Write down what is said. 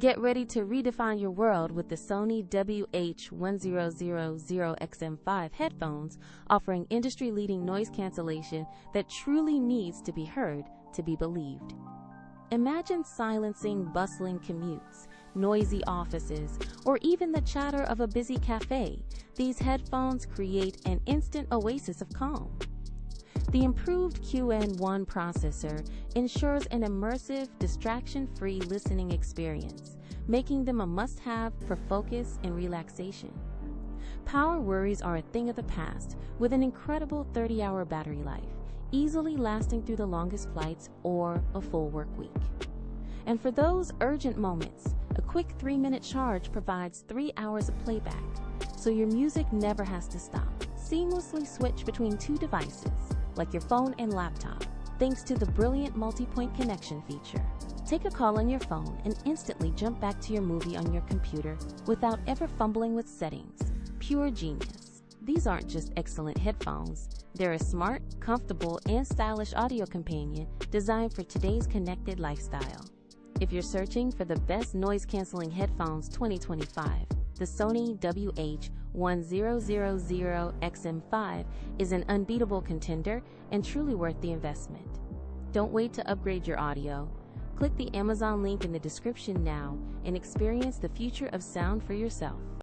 Get ready to redefine your world with the Sony WH-1000XM5 headphones, offering industry-leading noise cancellation that truly needs to be heard to be believed. Imagine silencing bustling commutes, noisy offices, or even the chatter of a busy cafe. These headphones create an instant oasis of calm. The improved QN1 processor ensures an immersive, distraction-free listening experience, making them a must-have for focus and relaxation. Power worries are a thing of the past, with an incredible 30-hour battery life, easily lasting through the longest flights or a full work week. And for those urgent moments, a quick 3-minute charge provides 3 hours of playback, so your music never has to stop. Seamlessly switch between two devices, like your phone and laptop, thanks to the brilliant multipoint connection feature. Take a call on your phone and instantly jump back to your movie on your computer without ever fumbling with settings. Pure genius. These aren't just excellent headphones. They're a smart, comfortable, and stylish audio companion designed for today's connected lifestyle. If you're searching for the best noise-canceling headphones 2025, the Sony WH-1000XM5 is an unbeatable contender and truly worth the investment. Don't wait to upgrade your audio. Click the Amazon link in the description now and experience the future of sound for yourself.